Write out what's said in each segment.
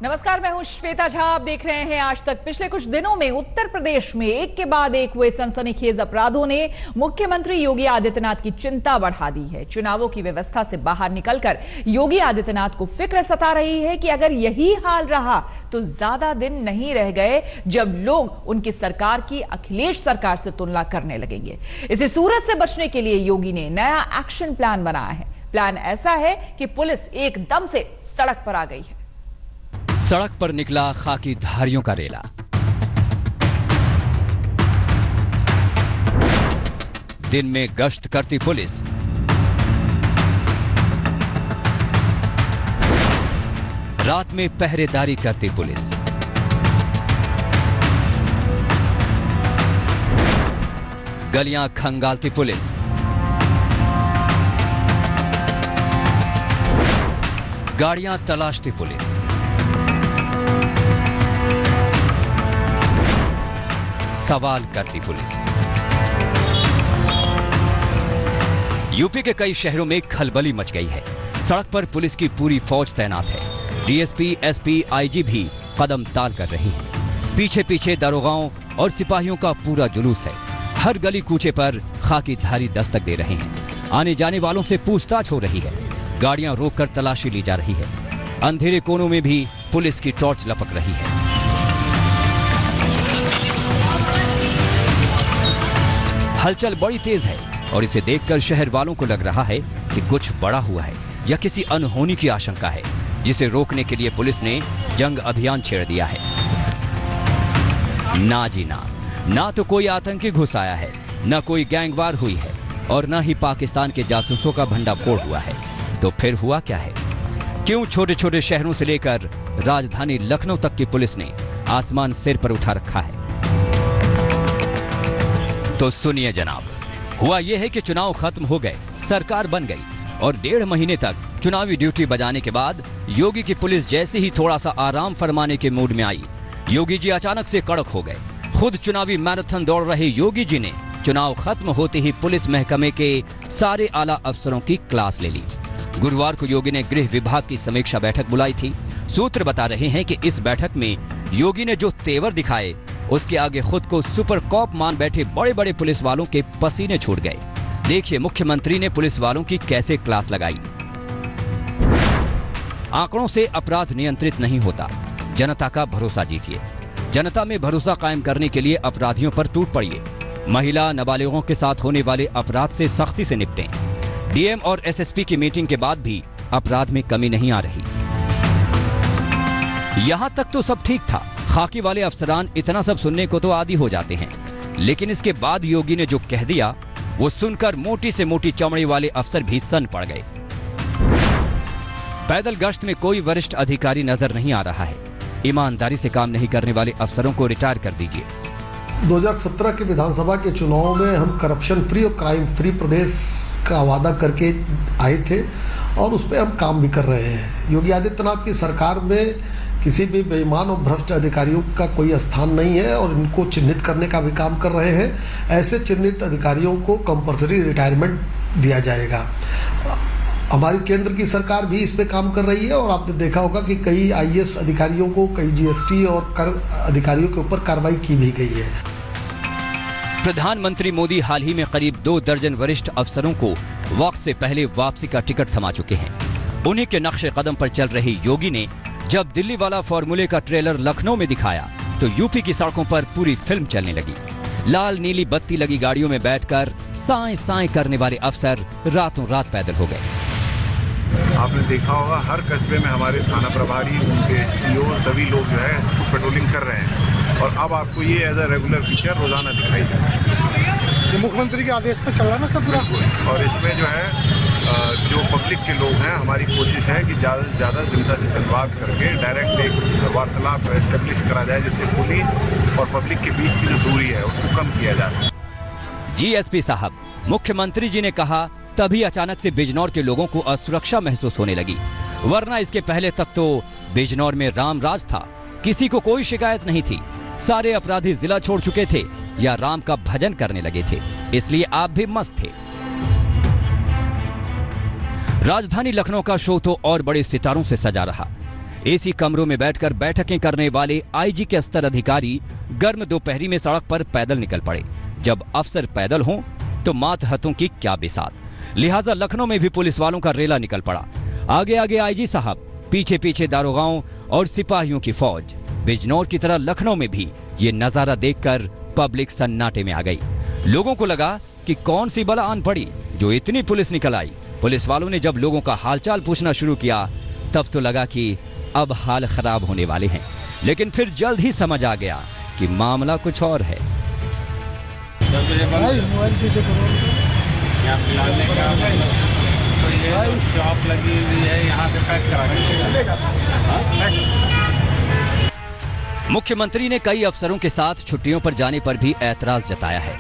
नमस्कार, मैं हूं श्वेता झा। आप देख रहे हैं आज तक। पिछले कुछ दिनों में उत्तर प्रदेश में एक के बाद एक हुए सनसनीखेज अपराधों ने मुख्यमंत्री योगी आदित्यनाथ की चिंता बढ़ा दी है। चुनावों की व्यवस्था से बाहर निकलकर योगी आदित्यनाथ को फिक्र सता रही है कि अगर यही हाल रहा तो ज्यादा दिन नहीं रह गए जब लोग उनकी सरकार की अखिलेश सरकार से तुलना करने लगेंगे। इसी सूरत से बचने के लिए योगी ने नया एक्शन प्लान बनाया है। प्लान ऐसा है कि पुलिस एकदम से सड़क पर आ गई है। सड़क पर निकला खाकी धारियों का रेला। दिन में गश्त करती पुलिस, रात में पहरेदारी करती पुलिस। गलियां खंगालती पुलिस, गाड़ियां तलाशती पुलिस। सवाल करती पुलिस। यूपी के कई शहरों में खलबली मच गई है। सड़क पर पुलिस की पूरी फौज तैनात है। डीएसपी, एसपी, आईजी भी कदम ताल कर रही हैं। पीछे पीछे दरोगाओं और सिपाहियों का पूरा जुलूस है। हर गली कूचे पर खाकी धारी दस्तक दे रहे हैं। आने जाने वालों से पूछताछ हो रही है। गाड़ियां रोककर तलाशी ली जा रही है। अंधेरे कोनों में भी पुलिस की टॉर्च लपक रही है। हलचल बड़ी तेज है और इसे देखकर शहर वालों को लग रहा है कि कुछ बड़ा हुआ है या किसी अनहोनी की आशंका है, जिसे रोकने के लिए पुलिस ने जंग अभियान छेड़ दिया है। ना जी ना तो कोई आतंकी घुस आया है, न कोई गैंगवार हुई है और न ही पाकिस्तान के जासूसों का भंडाफोड़ हुआ है। तो फिर हुआ क्या है? क्यों छोटे छोटे शहरों से लेकर राजधानी लखनऊ तक की पुलिस ने आसमान सिर पर उठा रखा है? तो सुनिए जनाब, हुआ यह है कि चुनाव खत्म हो गए, सरकार बन गई और 1.5 महीने तक चुनावी ड्यूटी बजाने के बाद योगी की पुलिस जैसे ही थोड़ा सा आराम फरमाने के मूड में आई, योगी जी अचानक से कड़क हो गए। खुद चुनावी मैराथन दौड़ रहे योगी जी ने चुनाव खत्म होते ही पुलिस महकमे के सारे आला अफसरों की क्लास ले ली। गुरुवार को योगी ने गृह विभाग की समीक्षा बैठक बुलाई थी। सूत्र बता रहे हैं कि इस बैठक में योगी ने जो तेवर दिखाए, उसके आगे खुद को सुपर कॉप मान बैठे बड़े बड़े पुलिस वालों के पसीने छूट गए। देखिए मुख्यमंत्री ने पुलिस वालों की कैसे क्लास लगाई। आंकड़ों से अपराध नियंत्रित नहीं होता, जनता का भरोसा जीतिए। जनता में भरोसा कायम करने के लिए अपराधियों पर टूट पड़िए। महिला नाबालिगों के साथ होने वाले अपराध से सख्ती से निपटें। डीएम और एसएसपी की मीटिंग के बाद भी अपराध में कमी नहीं आ रही। यहां तक तो सब ठीक था। खाकी वाले अफसरान इतना सब सुनने को तो आदी हो जाते हैं, लेकिन इसके बाद योगी ने जो कह दिया वो सुनकर मोटी से मोटी चमड़ी वाले अफसर भी सन पड़ गए। पैदल गश्त में कोई वरिष्ठ अधिकारी नजर नहीं आ रहा है। ईमानदारी से काम नहीं करने वाले अफसरों को रिटायर कर दीजिए। 2017 के विधानसभा के चुनाव में हम करप्शन फ्री और क्राइम फ्री प्रदेश का वादा करके आए थे और उस पर हम काम भी कर रहे हैं। योगी आदित्यनाथ की सरकार में किसी भी बेईमान और भ्रष्ट अधिकारियों का कोई स्थान नहीं है और इनको चिन्हित करने का भी काम कर रहे हैं। ऐसे चिन्हित अधिकारियों को कंपल्सरी रिटायरमेंट दिया जाएगा। हमारी केंद्र की सरकार भी इस पे काम कर रही है और आपने देखा होगा कि कई आईएएस अधिकारियों को, कई जीएसटी और कर अधिकारियों के ऊपर कार्रवाई की भी गई है। प्रधानमंत्री मोदी हाल ही में करीब 2 दर्जन वरिष्ठ अफसरों को वक्त से पहले वापसी का टिकट थमा चुके हैं। उन्हीं के नक्शे कदम पर चल रही योगी ने जब दिल्ली वाला फॉर्मूले का ट्रेलर लखनऊ में दिखाया तो यूपी की सड़कों पर पूरी फिल्म चलने लगी। लाल नीली बत्ती लगी गाड़ियों में बैठकर साएं साएं करने वाले अफसर रातों रात पैदल हो गए। आपने देखा होगा हर कस्बे में हमारे थाना प्रभारी, उनके सीओ सभी लोग जो है पेट्रोलिंग कर रहे हैं और अब आपको ये एज अ रेगुलर फीचर रोजाना दिखाई देगा। ये मुख्यमंत्री के आदेश पर चल रहा है ना सब पूरा। और इसमें जो है जो पब्लिक के लोग हैं, हमारी कोशिश है कि ज़्यादा से ज़्यादा जनता से संवाद करके डायरेक्ट एक वार्तालाप एस्टेब्लिश करा जाए, जिससे पुलिस और पब्लिक के बीच की जो दूरी है उसको कम किया जा सके। जीएसपी साहब, मुख्यमंत्री जी ने कहा तभी अचानक से बिजनौर के लोगों को असुरक्षा महसूस होने लगी, वरना इसके पहले तक तो बिजनौर में राम राज था। किसी को कोई शिकायत नहीं थी। सारे अपराधी जिला छोड़ चुके थे या राम का भजन करने लगे थे, इसलिए आप भी मस्त थे। राजधानी लखनऊ का शो तो और बड़े सितारों से सजा रहा। एसी कमरों में बैठकर बैठकें करने वाले आईजी के स्तर अधिकारी गर्म दोपहरी में सड़क पर पैदल निकल पड़े। जब अफसर पैदल हों तो मातहतों की क्या बिसात। लिहाजा लखनऊ में भी पुलिस वालों का रेला निकल पड़ा। आगे आगे आईजी साहब, पीछे पीछे दारोगाओं और सिपाहियों की फौज। बिजनौर की तरह लखनऊ में भी ये नजारा देखकर पब्लिक सन्नाटे में आ गई। लोगों को लगा कि कौन सी बला आन पड़ी जो इतनी पुलिस निकल आई। पुलिस वालों ने जब लोगों का हालचाल पूछना शुरू किया तब तो लगा कि अब हाल खराब होने वाले हैं, लेकिन फिर जल्द ही समझ आ गया कि मामला कुछ और है। शॉप लगी हुई है, यहाँ पे पैक करा के। मुख्यमंत्री ने कई अफसरों के साथ छुट्टियों पर जाने पर भी ऐतराज जताया है।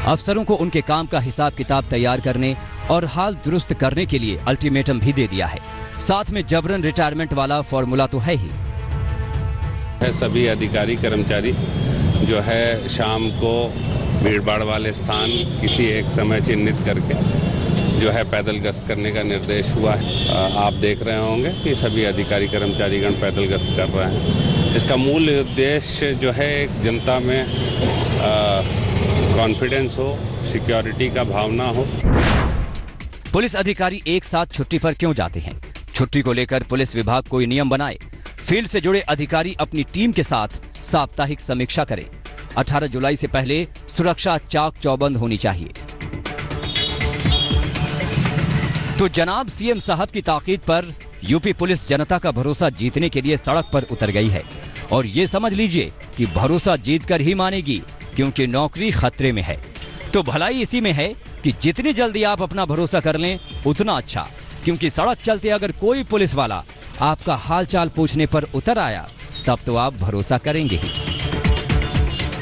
अफसरों को उनके काम का हिसाब किताब तैयार करने और हाल दुरुस्त करने के लिए अल्टीमेटम भी दे दिया है। साथ में जबरन रिटायरमेंट वाला फॉर्मूला तो है ही। सभी अधिकारी कर्मचारी जो है शाम को भीड़भाड़ वाले स्थान किसी एक समय चिन्हित करके जो है पैदल गश्त करने का निर्देश हुआ है। आप देख रहे होंगे कि सभी अधिकारी कर्मचारीगण पैदल गश्त कर रहे हैं। इसका मूल उद्देश्य जो है एक जनता में कॉन्फिडेंस हो, सिक्योरिटी का भावना हो। पुलिस अधिकारी एक साथ छुट्टी पर क्यों जाते हैं? छुट्टी को लेकर पुलिस विभाग कोई नियम बनाए। फील्ड से जुड़े अधिकारी अपनी टीम के साथ साप्ताहिक समीक्षा करें। 18 जुलाई से पहले सुरक्षा चाक चौबंद होनी चाहिए। तो जनाब सीएम साहब की ताकीद पर यूपी पुलिस जनता का भरोसा जीतने के लिए सड़क पर उतर गई है। और ये समझ लीजिए कि भरोसा जीतकर ही मानेगी, क्योंकि नौकरी खतरे में है। तो भलाई इसी में है कि जितनी जल्दी आप अपना भरोसा कर लें उतना अच्छा, क्योंकि सड़क चलते अगर कोई पुलिस वाला आपका हालचाल पूछने पर उतर आया तब तो आप भरोसा करेंगे ही।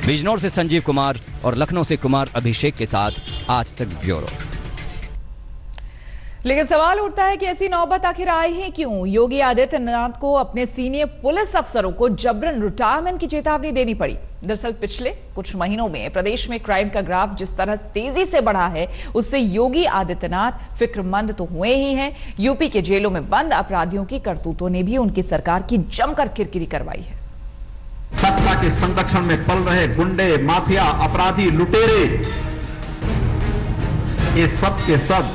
बिजनौर से संजीव कुमार और लखनऊ से कुमार अभिषेक के साथ आज तक ब्यूरो। लेकिन सवाल उठता है कि ऐसी नौबत आखिर आई ही क्यों? योगी आदित्यनाथ को अपने सीनियर पुलिस अफसरों को जबरन रिटायरमेंट की चेतावनी देनी पड़ी। दरअसल पिछले कुछ महीनों में प्रदेश में क्राइम का ग्राफ जिस तरह तेजी से बढ़ा है, उससे योगी आदित्यनाथ फिक्रमंद तो हुए ही हैं। यूपी के जेलों में बंद अपराधियों की करतूतों ने भी उनकी सरकार की जमकर किरकिरी करवाई है। सत्ता के संरक्षण में पल रहे गुंडे, माफिया, अपराधी, लुटेरे, ये सब के सब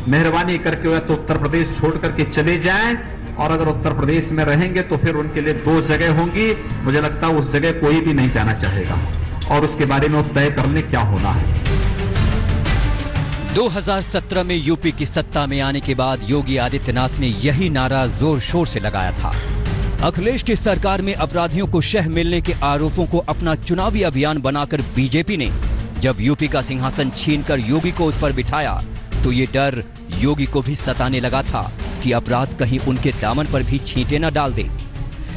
मेहरबानी करके वह तो उत्तर प्रदेश छोड़ करके चले जाएं, और अगर उत्तर प्रदेश में रहेंगे तो फिर उनके लिए 2 जगह होंगी। मुझे लगता है उस जगह कोई भी नहीं जाना चाहेगा, और उसके बारे में तय कर ले क्या होना है। 2017 में यूपी की सत्ता में आने के बाद योगी आदित्यनाथ ने यही नारा जोर शोर से लगाया था। अखिलेश की सरकार में अपराधियों को शह मिलने के आरोपों को अपना चुनावी अभियान बनाकर बीजेपी ने जब यूपी का सिंहासन छीनकर योगी को उस पर बिठाया तो ये डर योगी को भी सताने लगा था कि अपराध कहीं उनके दामन पर भी छींटे न डाल दे।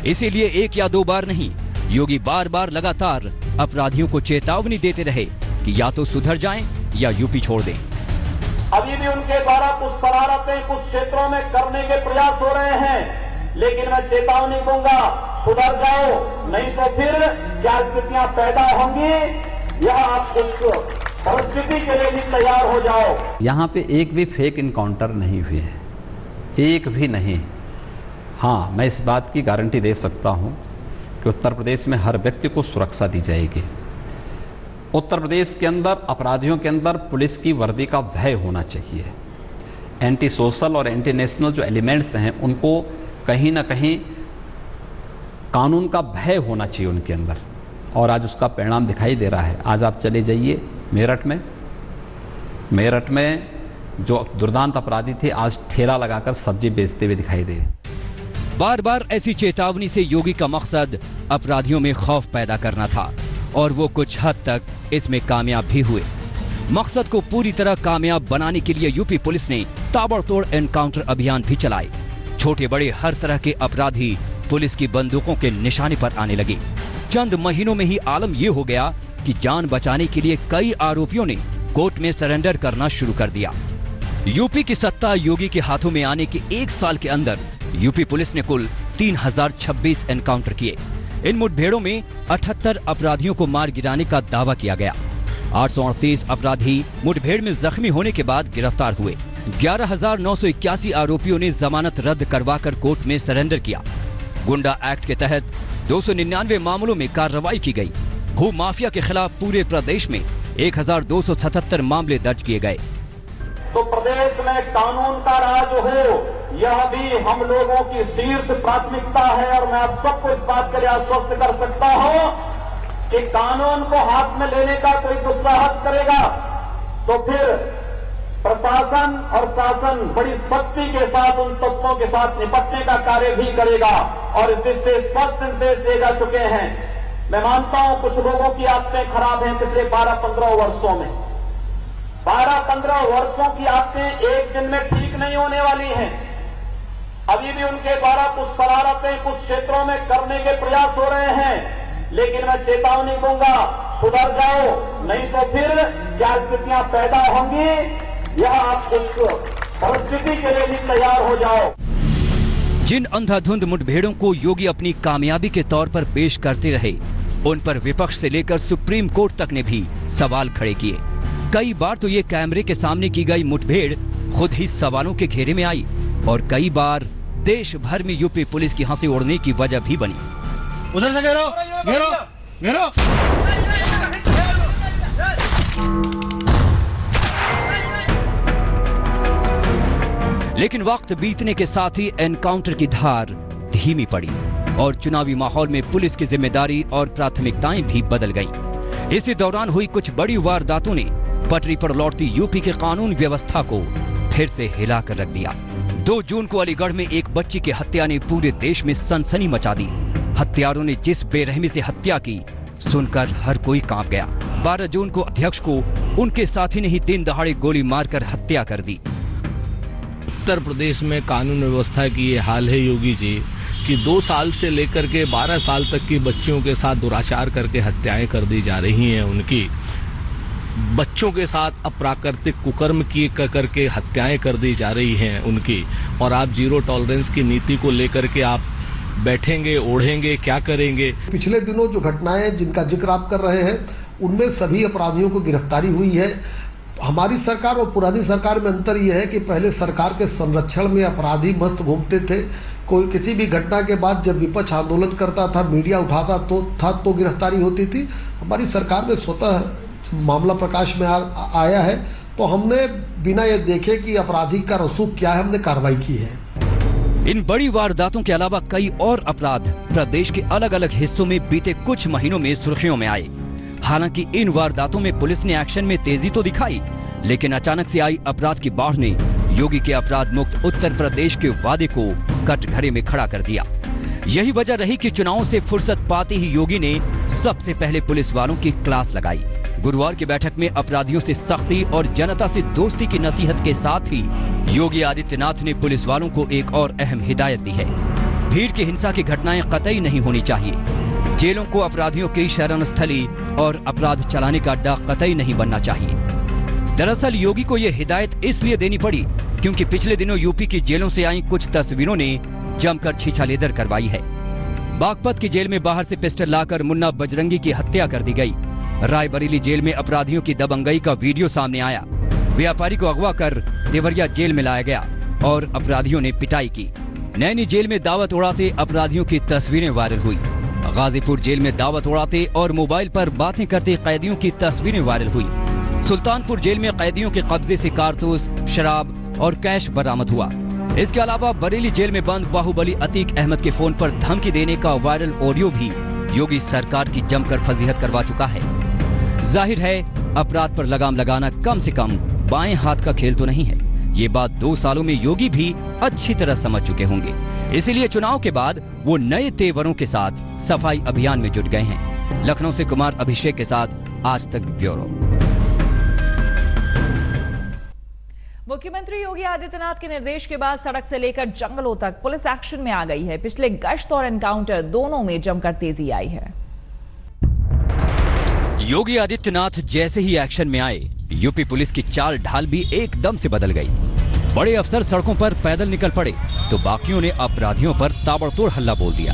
इसीलिए 1 या 2 बार नहीं, योगी बार बार लगातार अपराधियों को चेतावनी देते रहे कि या तो सुधर जाएं या यूपी छोड़ दें। अभी भी उनके द्वारा कुछ शरारतें कुछ क्षेत्रों में करने के प्रयास हो रहे हैं, लेकिन मैं चेतावनी दूंगा, सुधर जाओ, नहीं तो फिर क्या स्थितियां पैदा होंगी, यह आप उस परिस्थिति के लिए भी तैयार हो जाओ। यहाँ पे एक भी फेक इनकाउंटर नहीं हुए हैं, एक भी नहीं। हाँ, मैं इस बात की गारंटी दे सकता हूँ कि उत्तर प्रदेश में हर व्यक्ति को सुरक्षा दी जाएगी। उत्तर प्रदेश के अंदर अपराधियों के अंदर पुलिस की वर्दी का भय होना चाहिए। एंटी सोशल और एंटी नेशनल जो एलिमेंट्स हैं उनको कहीं ना कहीं कानून का भय होना चाहिए उनके अंदर, और आज उसका परिणाम दिखाई दे रहा है। आज आप चले जाइए मेरठ में जो दुर्दांत अपराधी थे आज ठेला लगाकर सब्जी बेचते हुए दिखाई दे। बार बार ऐसी चेतावनी से योगी का मकसद अपराधियों में खौफ पैदा करना था, और वो कुछ हद तक इसमें कामयाब भी हुए। मकसद को पूरी तरह कामयाब बनाने के लिए यूपी पुलिस ने ताबड़तोड़ एनकाउंटर अभियान भी चलाए। छोटे बड़े हर तरह के अपराधी पुलिस की बंदूकों के निशाने पर आने लगे। चंद महीनों में ही आलम यह हो गया कि जान बचाने के लिए कई आरोपियों ने कोर्ट में सरेंडर करना शुरू कर दिया। यूपी की सत्ता योगी के हाथों में आने के 1 साल के अंदर यूपी पुलिस ने कुल 3026 एनकाउंटर किए। इन मुठभेड़ों में 78 अपराधियों को मार गिराने का दावा किया गया। 838 अपराधी मुठभेड़ में जख्मी होने के बाद गिरफ्तार हुए। 11,981 आरोपियों ने जमानत रद्द करवाकर कोर्ट में सरेंडर किया। गुंडा एक्ट के तहत 299 मामलों में कार्रवाई की गई। भू माफिया के खिलाफ पूरे प्रदेश में 1277 मामले दर्ज किए गए। तो प्रदेश में कानून का राज हो, यह भी हम लोगों की शीर्ष प्राथमिकता है। और मैं आप सबको इस बात के लिए आश्वस्त कर सकता हूं कि कानून को हाथ में लेने का कोई दुस्साहस करेगा तो फिर प्रशासन और शासन बड़ी सख्ती के साथ उन तत्वों के साथ निपटने का कार्य भी करेगा। और इससे स्पष्ट निर्देश दिए जा चुके हैं। मैं मानता हूं कुछ लोगों की आदतें खराब हैं पिछले 12-15 वर्षों में। 12-15 वर्षों की आदतें एक दिन में ठीक नहीं होने वाली हैं। अभी भी उनके द्वारा कुछ शरारतें कुछ क्षेत्रों में करने के प्रयास हो रहे हैं, लेकिन मैं चेतावनी दूंगा, सुधर जाओ, नहीं तो फिर क्या स्थितियां पैदा होंगी, यह आप उस परिस्थिति के लिए भी तैयार हो जाओ। जिन अंधाधुंध मुठभेड़ों को योगी अपनी कामयाबी के तौर पर पेश करते रहे, उन पर विपक्ष से लेकर सुप्रीम कोर्ट तक ने भी सवाल खड़े किए। कई बार तो ये कैमरे के सामने की गई मुठभेड़ खुद ही सवालों के घेरे में आई और कई बार देश भर में यूपी पुलिस की हंसी उड़ने की वजह भी बनी। उधर से घेरो, घेरो, घेरो। लेकिन वक्त बीतने के साथ ही एनकाउंटर की धार धीमी पड़ी और चुनावी माहौल में पुलिस की जिम्मेदारी और प्राथमिकताएं भी बदल गईं। इसी दौरान हुई कुछ बड़ी वारदातों ने पटरी पर लौटती यूपी के कानून व्यवस्था को फिर से हिलाकर रख दिया। 2 जून को अलीगढ़ में एक बच्ची की हत्या ने पूरे देश में सनसनी मचा दी। हत्यारों ने जिस बेरहमी से हत्या की, सुनकर हर कोई कांप गया। 12 जून को अध्यक्ष को उनके साथी ने ही दिन दहाड़े गोली मारकर हत्या कर दी। उत्तर प्रदेश में कानून व्यवस्था की ये हाल है योगी जी कि 2 साल से लेकर के 12 साल तक की बच्चियों के साथ दुराचार करके हत्याएं कर दी जा रही हैं। उनकी बच्चों के साथ अप्राकृतिक कुकर्म की करके हत्याएं कर दी जा रही हैं उनकी। और आप जीरो टॉलरेंस की नीति को लेकर के आप बैठेंगे, ओढ़ेंगे, क्या करेंगे? पिछले दिनों जो घटनाएं जिनका जिक्र आप कर रहे हैं, उनमें सभी अपराधियों को गिरफ्तारी हुई है। हमारी सरकार और पुरानी सरकार में अंतर यह है कि पहले सरकार के संरक्षण में अपराधी मस्त घूमते थे। कोई किसी भी घटना के बाद जब विपक्ष आंदोलन करता था, मीडिया उठाता तो गिरफ्तारी होती थी। हमारी सरकार में स्वतः मामला प्रकाश में आया है तो हमने बिना ये देखे कि अपराधी का रसूख क्या है, हमने कार्रवाई की है। इन बड़ी वारदातों के अलावा कई और अपराध प्रदेश के अलग अलग हिस्सों में बीते कुछ महीनों में सुर्खियों में आए। हालांकि इन वारदातों में पुलिस ने एक्शन में तेजी तो दिखाई, लेकिन अचानक से आई अपराध की बाढ़ ने योगी के अपराध मुक्त उत्तर प्रदेश के वादे को कटघरे में खड़ा कर दिया। यही वजह रही कि चुनावों से फुर्सत पाते ही योगी ने सबसे पहले पुलिस वालों की क्लास लगाई। गुरुवार की बैठक में अपराधियों से सख्ती और जनता से दोस्ती की नसीहत के साथ ही योगी आदित्यनाथ ने पुलिस वालों को एक और अहम हिदायत दी है। भीड़ की हिंसा की घटनाएं कतई नहीं होनी चाहिए। जेलों को अपराधियों की शरण स्थली और अपराध चलाने का अड्डा कतई नहीं बनना चाहिए। दरअसल योगी को यह हिदायत इसलिए देनी पड़ी क्योंकि पिछले दिनों यूपी की जेलों से आई कुछ तस्वीरों ने जमकर छीछालेदर करवाई है। बागपत की जेल में बाहर से पिस्टल लाकर मुन्ना बजरंगी की हत्या कर दी गई। रायबरेली जेल में अपराधियों की दबंगई का वीडियो सामने आया। व्यापारी को अगवा कर देवरिया जेल में लाया गया और अपराधियों ने पिटाई की। नैनी जेल में दावत उड़ाते अपराधियों की तस्वीरें वायरल हुई। गाजीपुर जेल में दावत उड़ाते और मोबाइल पर बातें करते कैदियों की तस्वीरें वायरल हुई। सुल्तानपुर जेल में कैदियों के कब्जे से कारतूस, शराब और कैश बरामद हुआ। इसके अलावा बरेली जेल में बंद बाहुबली अतीक अहमद के फोन पर धमकी देने का वायरल ऑडियो भी योगी सरकार की जमकर फजीहत करवा चुका है। जाहिर है अपराध पर लगाम लगाना कम से कम बाएं हाथ का खेल तो नहीं है। ये बात 2 सालों में योगी भी अच्छी तरह समझ चुके होंगे। इसीलिए चुनाव के बाद वो नए तेवरों के साथ सफाई अभियान में जुट गए हैं। लखनऊ से कुमार अभिषेक के साथ आज तक ब्यूरो। मुख्यमंत्री योगी आदित्यनाथ के निर्देश के बाद सड़क से लेकर जंगलों तक पुलिस एक्शन में आ गई है। पिछले गश्त और एनकाउंटर दोनों में जमकर तेजी आई है। योगी आदित्यनाथ जैसे ही एक्शन में आए, यूपी पुलिस की चाल ढाल भी एकदम से बदल गई। बड़े अफसर सड़कों पर पैदल निकल पड़े तो बाकियों ने अपराधियों पर ताबड़तोड़ हल्ला बोल दिया।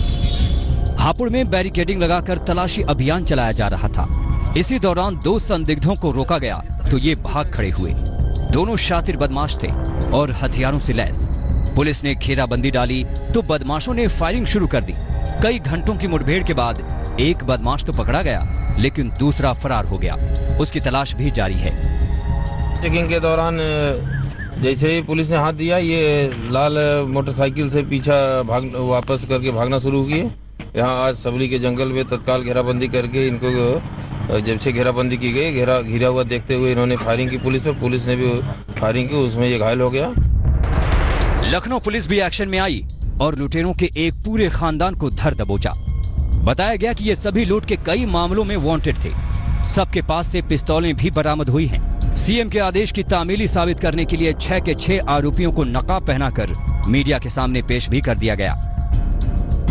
हापुड़ में बैरिकेडिंग लगाकर तलाशी अभियान चलाया जा रहा था। इसी दौरान 2 संदिग्धों को रोका गया तो ये भाग खड़े हुए। दोनों शातिर बदमाश थे और हथियारों से लैस। पुलिस ने घेराबंदी डाली तो बदमाशों ने फायरिंग शुरू कर दी। कई घंटों की मुठभेड़ के बाद एक बदमाश तो पकड़ा गया, लेकिन दूसरा फरार हो गया। उसकी तलाश भी जारी है। चेकिंग के दौरान जैसे ही पुलिस ने हाथ दिया, ये लाल मोटरसाइकिल से पीछा वापस करके भागना शुरू किए। यहाँ आज सबली के जंगल में तत्काल घेराबंदी करके इनको जब से घेराबंदी की गई, घिरा हुआ देखते हुए इन्होंने फायरिंग की पुलिस ने भी फायरिंग की, उसमें ये घायल हो गया। लखनऊ पुलिस भी एक्शन में आई और लुटेरों के एक पूरे खानदान को धर दबोचा। बताया गया कि ये सभी लूट के कई मामलों में वांटेड थे। सबके पास से पिस्तौलें भी बरामद हुई हैं। सीएम के आदेश की तामीली साबित करने के लिए 6 के 6 आरोपियों को नकाब पहनाकर मीडिया के सामने पेश भी कर दिया गया।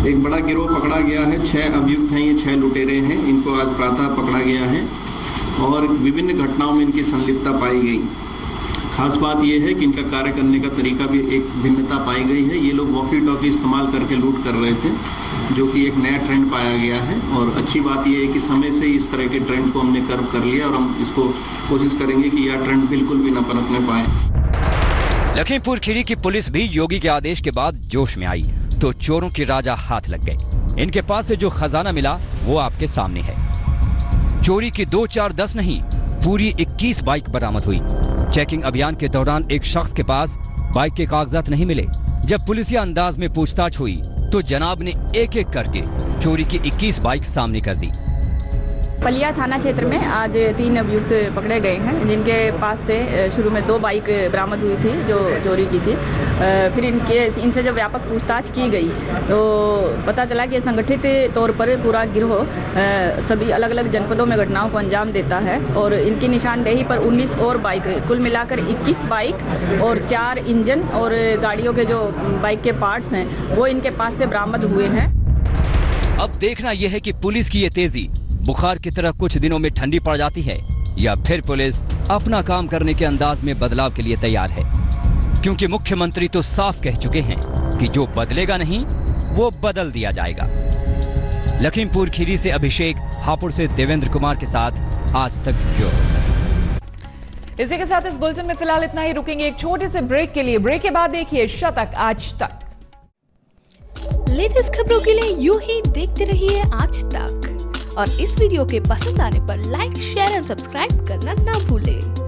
एक बड़ा गिरोह पकड़ा गया है। 6 अभियुक्त हैं, ये 6 लुटेरे हैं। इनको आज प्रातः पकड़ा गया है और विभिन्न घटनाओं में इनकी संलिप्तता पाई गई। खास बात यह है कि इनका कार्य करने का तरीका भी एक भिन्नता पाई गई है। ये लोग वॉकी टॉकी इस्तेमाल करके लूट कर रहे थे, जो कि एक नया ट्रेंड पाया गया है। और अच्छी बात यह है कि समय से इस तरह के ट्रेंड को हमने कर्व कर लिया और हम इसको कोशिश करेंगे कि यह ट्रेंड बिल्कुल भी न पनपने पाए। लखीमपुर खीरी की पुलिस भी योगी के आदेश के बाद जोश में आई तो चोरों की राजा हाथ लग गए। इनके पास से जो खजाना मिला वो आपके सामने है। चोरी की 2, 4, 10 नहीं, पूरी 21 बाइक बरामद हुई। चेकिंग अभियान के दौरान एक शख्स के पास बाइक के कागजात नहीं मिले। जब पुलिसिया अंदाज में पूछताछ हुई तो जनाब ने एक एक करके चोरी की 21 बाइक सामने कर दी। पलिया थाना क्षेत्र में आज 3 अभियुक्त पकड़े गए हैं, जिनके पास से शुरू में 2 बाइक बरामद हुई थी जो चोरी की थी। फिर इनसे जब व्यापक पूछताछ की गई तो पता चला कि संगठित तौर पर पूरा गिरोह सभी अलग अलग जनपदों में घटनाओं को अंजाम देता है और इनकी निशानदेही पर 19 और बाइक, कुल मिलाकर 21 बाइक और 4 इंजन और गाड़ियों के जो बाइक के पार्ट्स हैं वो इनके पास से बरामद हुए हैं। अब देखना यह है कि पुलिस की ये तेजी बुखार की तरह कुछ दिनों में ठंडी पड़ जाती है या फिर पुलिस अपना काम करने के अंदाज में बदलाव के लिए तैयार है, क्योंकि मुख्यमंत्री तो साफ कह चुके हैं कि जो बदलेगा नहीं वो बदल दिया जाएगा। लखीमपुर खीरी से अभिषेक, हापुड़ से देवेंद्र कुमार के साथ आज तक ब्यूरो। इसी के साथ इस बुलेटिन में फिलहाल इतना ही। रुकेंगे एक छोटे से ब्रेक के लिए। ब्रेक के बाद देखिए शतक आज तक। लेटेस्ट खबरों के लिए यूं ही देखते रहिए आज तक और इस वीडियो के पसंद आने पर लाइक, शेयर एंड सब्सक्राइब करना ना भूलें।